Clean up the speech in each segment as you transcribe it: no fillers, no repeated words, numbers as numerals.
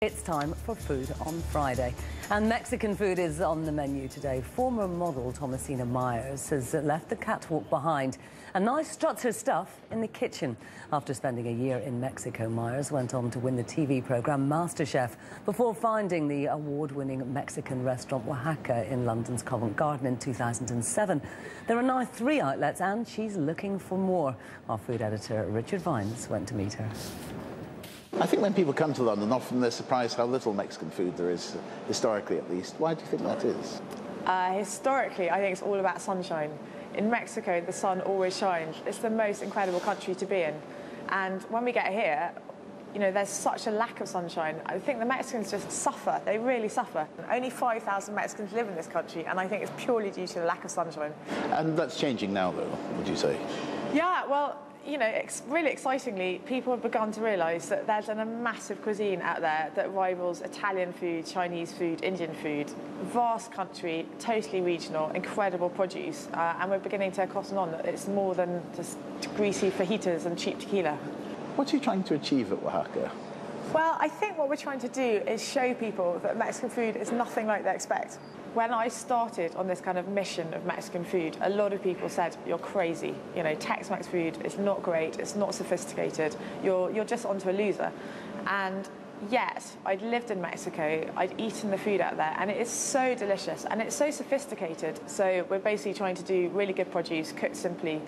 It's time for Food on Friday. And Mexican food is on the menu today. Former model Thomasina Miers has left the catwalk behind and now struts her stuff in the kitchen. After spending a year in Mexico, Miers went on to win the TV programme MasterChef before finding the award-winning Mexican restaurant Wahaca in London's Covent Garden in 2007. There are now 3 outlets and she's looking for more. Our food editor Richard Vines went to meet her. I think when people come to London, often they're surprised how little Mexican food there is, historically at least. Why do you think that is? Historically, I think it's all about sunshine. In Mexico, the sun always shines. It's the most incredible country to be in. And when we get here, you know, there's such a lack of sunshine. I think the Mexicans just suffer. They really suffer. Only 5,000 Mexicans live in this country, and I think it's purely due to the lack of sunshine. And that's changing now, though, would you say? Yeah, well, you know, really excitingly, people have begun to realise that there's a massive cuisine out there that rivals Italian food, Chinese food, Indian food. Vast country, totally regional, incredible produce, and we're beginning to cotton on that it's more than just greasy fajitas and cheap tequila. What are you trying to achieve at Wahaca? Well, I think what we're trying to do is show people that Mexican food is nothing like they expect. When I started on this kind of mission of Mexican food, a lot of people said, you're crazy. You know, Tex-Mex food is not great, it's not sophisticated, you're just onto a loser. And yet, I'd lived in Mexico, I'd eaten the food out there, and it is so delicious, and it's so sophisticated. So we're basically trying to do really good produce, cooked simply,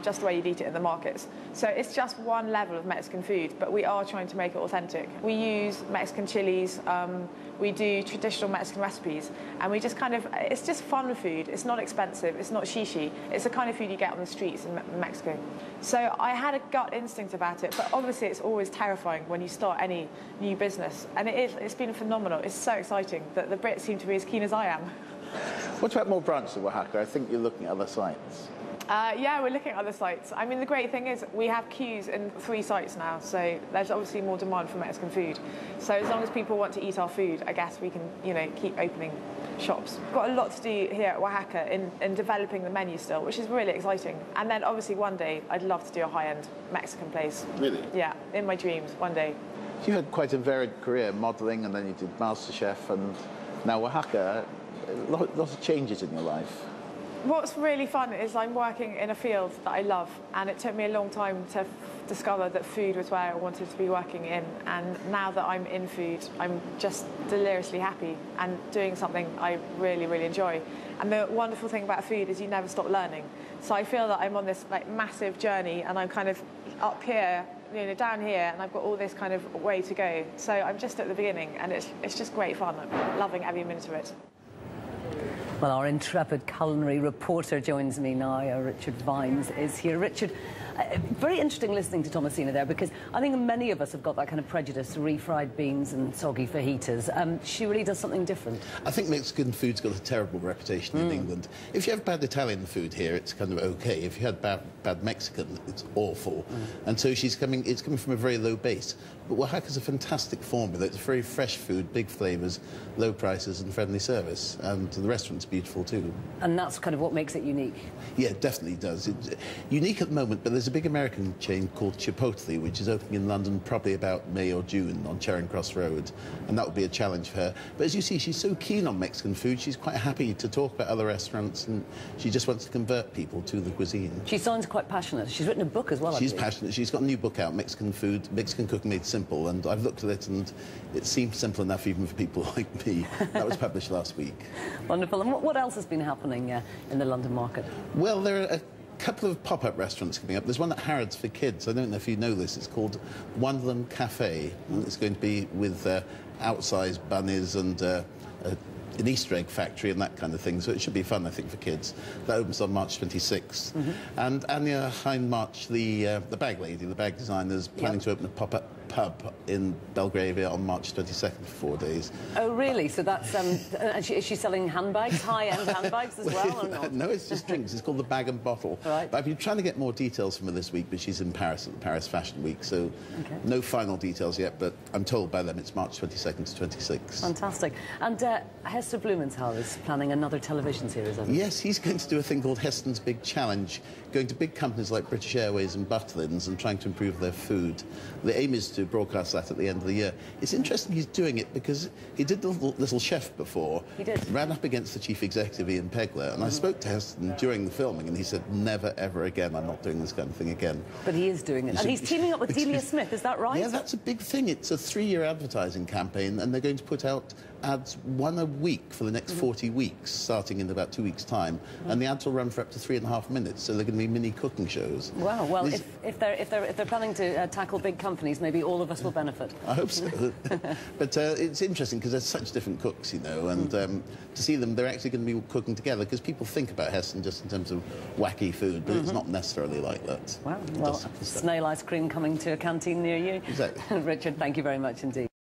just the way you'd eat it in the markets. So it's just one level of Mexican food, but we are trying to make it authentic. We use Mexican chilies, we do traditional Mexican recipes, and we just kind of, it's just fun food. It's not expensive, it's not shishi. It's the kind of food you get on the streets in Mexico. So I had a gut instinct about it, but obviously it's always terrifying when you start any new business. And it's been phenomenal. It's so exciting that the Brits seem to be as keen as I am. What about more branches of Wahaca? I think you're looking at other sites. Yeah, we're looking at other sites. I mean, the great thing is we have queues in 3 sites now, so there's obviously more demand for Mexican food. So as long as people want to eat our food, I guess we can, you know, keep opening shops. We've got a lot to do here at Wahaca in developing the menu still, which is really exciting. And then obviously one day I'd love to do a high-end Mexican place. Really? Yeah, in my dreams, one day. You had quite a varied career, modelling, and then you did MasterChef, and now Wahaca. Lots of changes in your life. What's really fun is I'm working in a field that I love, and it took me a long time to discover that food was where I wanted to be working in. And now that I'm in food, I'm just deliriously happy and doing something I really, really enjoy. And the wonderful thing about food is you never stop learning. So I feel that I'm on this like massive journey, and I'm kind of up here, you know, down here, and I've got all this kind of way to go. So I'm just at the beginning, and it's just great fun. I'm loving every minute of it. Well, our intrepid culinary reporter joins me now. Richard Vines is here. Richard, very interesting listening to Thomasina there, because I think many of us have got that kind of prejudice, refried beans and soggy fajitas. She really does something different. I think Mexican food's got a terrible reputation in England. If you have bad Italian food here, it's kind of okay. If you had bad Mexican, it's awful. And so it's coming from a very low base. But Wahaca's a fantastic formula. It's very fresh food, big flavours, low prices and friendly service. And the restaurant's beautiful too. And that's kind of what makes it unique? Yeah, it definitely does. It's unique at the moment, but there's a big American chain called Chipotle, which is opening in London probably about May or June on Charing Cross Road. And that would be a challenge for her. But as you see, she's so keen on Mexican food, she's quite happy to talk about other restaurants, and she just wants to convert people to the cuisine. She sounds quite passionate. She's written a book as well, She's passionate. She's got a new book out, Mexican Food, Mexican Cooking Made Simple, and I've looked at it and it seems simple enough even for people like me. That was published last week. Wonderful. And what else has been happening in the London market? Well, there are a couple of pop-up restaurants coming up. There's one at Harrods for kids. I don't know if you know this. It's called Wonderland Cafe, and it's going to be with outsized bunnies and an Easter egg factory and that kind of thing, so it should be fun, I think, for kids. That opens on March 26th. And Anya Heinmarch, the bag lady, the bag designer, is planning to open a pop-up pub in Belgravia on March 22nd for 4 days. Oh, really? So that's... and is she selling handbags, high-end handbags as well, or not? No, it's just drinks. It's called the Bag and Bottle. Right. But I've been trying to get more details from her this week, but she's in Paris at the Paris Fashion Week, so no final details yet, but I'm told by them it's March 22nd to 26th. Fantastic. And Hester Blumenthal is planning another television series, I think. Yes, he's going to do a thing called Heston's Big Challenge, going to big companies like British Airways and Butlins and trying to improve their food. The aim is to to broadcast that at the end of the year. It's interesting he's doing it because he did the little chef before. He did. Ran up against the chief executive, Ian Pegler, and I spoke to Heston during the filming, and he said, never, ever again, I'm not doing this kind of thing again. But he is doing it. And he's teaming up with Delia Smith, is that right? Yeah, that's a big thing. It's a 3-year advertising campaign, and they're going to put out ads 1 a week for the next 40 weeks, starting in about 2 weeks' time. And the ads will run for up to 3.5 minutes, so they're going to be mini cooking shows. Wow, well, if they're planning to tackle big companies, maybe all of us will benefit. I hope so. But it's interesting because they're such different cooks, you know, and to see them, they're actually going to be cooking together, because people think about Heston just in terms of wacky food, but it's not necessarily like that. Wow, well, snail ice cream coming to a canteen near you. Exactly. Richard, thank you very much indeed.